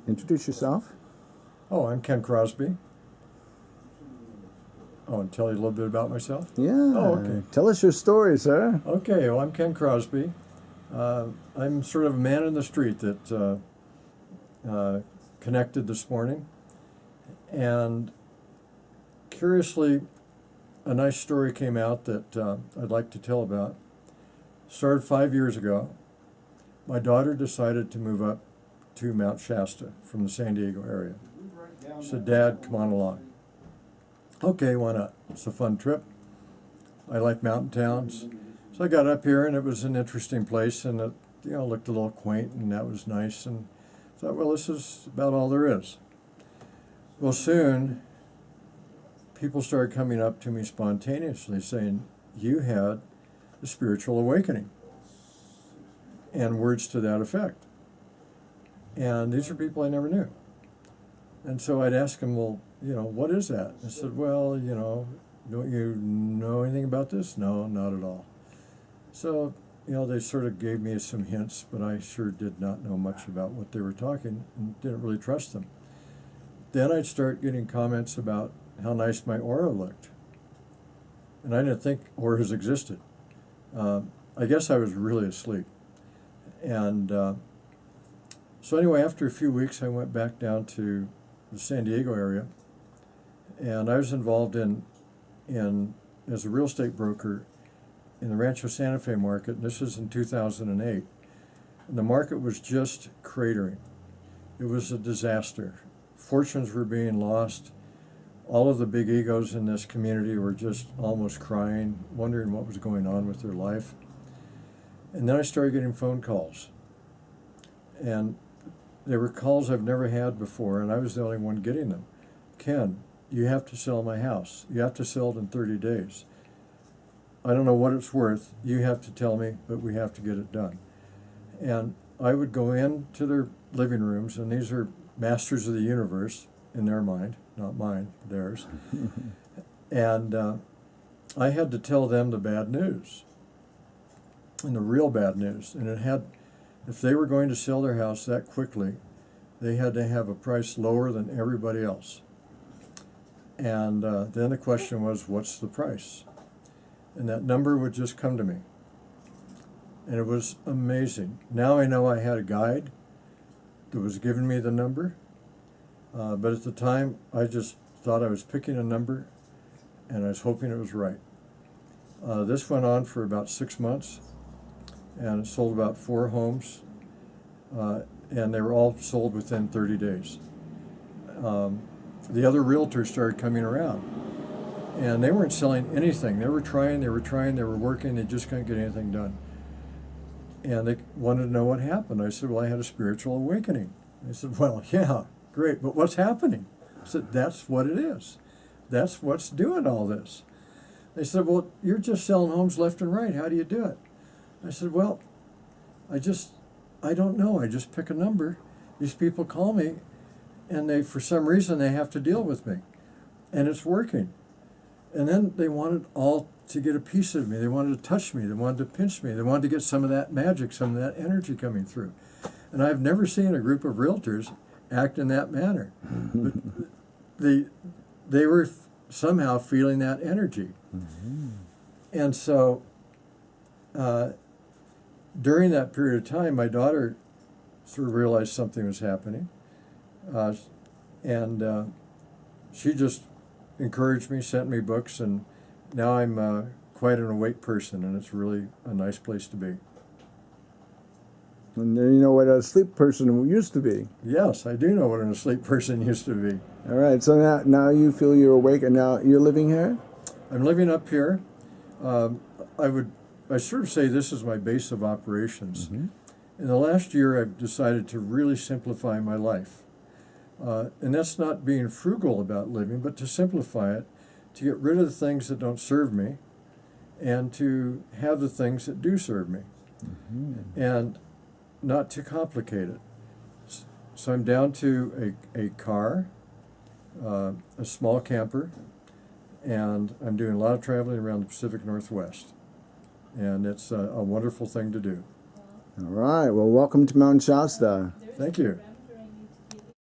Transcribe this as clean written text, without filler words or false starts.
Introduce yourself. Oh, I'm Ken Crosby. Oh, and tell you a little bit about myself? Yeah. Oh, okay. Tell us your story, sir. Okay, well, I'm Ken Crosby. I'm sort of a man in the street that connected this morning. And curiously, a nice story came out that I'd like to tell about. Started 5 years ago. My daughter decided to move up to Mount Shasta from the San Diego area. She said, "Dad, come on along." Okay, why not? It's a fun trip. I like mountain towns. So I got up here, and it was an interesting place, and it looked a little quaint, and that was nice. And I thought, well, this is about all there is. Well, soon, people started coming up to me spontaneously saying, "You had a spiritual awakening," and words to that effect. And these are people I never knew. And so I'd ask them, "Well, what is that?" I said, "Well, don't you know anything about this?" "No, not at all." So, they sort of gave me some hints, but I sure did not know much about what they were talking and didn't really trust them. Then I'd start getting comments about how nice my aura looked. And I didn't think auras existed. I guess I was really asleep. And so anyway, after a few weeks, I went back down to the San Diego area, and I was involved in as a real estate broker in the Rancho Santa Fe market. And this was in 2008. And the market was just cratering. It was a disaster. Fortunes were being lost. All of the big egos in this community were just almost crying, wondering what was going on with their life. And then I started getting phone calls. And they were calls I've never had before, and I was the only one getting them. "Ken, you have to sell my house. You have to sell it in 30 days. I don't know what it's worth. You have to tell me, but we have to get it done." And I would go into their living rooms, and these are masters of the universe in their mind, not mine, theirs. And I had to tell them the bad news, and the real bad news. And if they were going to sell their house that quickly, they had to have a price lower than everybody else. And then the question was, what's the price? And that number would just come to me. And it was amazing. Now I know I had a guide that was giving me the number. But at the time, I just thought I was picking a number, and I was hoping it was right. This went on for about 6 months, and it sold about 4 homes, and they were all sold within 30 days. The other realtors started coming around, and they weren't selling anything. They were trying, they were working, they just couldn't get anything done. And they wanted to know what happened. I said, "Well, I had a spiritual awakening." They said, "Well, yeah, great, but what's happening?" I said, "That's what it is. That's what's doing all this." They said, "Well, you're just selling homes left and right. How do you do it?" I said, "Well, I don't know. I just pick a number. These people call me, and for some reason, they have to deal with me. And it's working." And then they wanted all to get a piece of me. They wanted to touch me. They wanted to pinch me. They wanted to get some of that magic, some of that energy coming through. And I've never seen a group of realtors act in that manner. But they were somehow feeling that energy. Mm-hmm. And so during that period of time, my daughter sort of realized something was happening. And she just encouraged me, sent me books, and now I'm quite an awake person, and it's really a nice place to be. And then you know what a sleep person used to be. Yes, I do know what an asleep person used to be. All right, so now you feel you're awake, and now you're living here? I'm living up here. I sort of say this is my base of operations. Mm-hmm. In the last year, I've decided to really simplify my life. And that's not being frugal about living, but to simplify it, to get rid of the things that don't serve me, and to have the things that do serve me. Mm-hmm. And not to complicate it. So I'm down to a car, a small camper, and I'm doing a lot of traveling around the Pacific Northwest. And it's a wonderful thing to do. All right. Well, welcome to Mount Shasta. Thank you.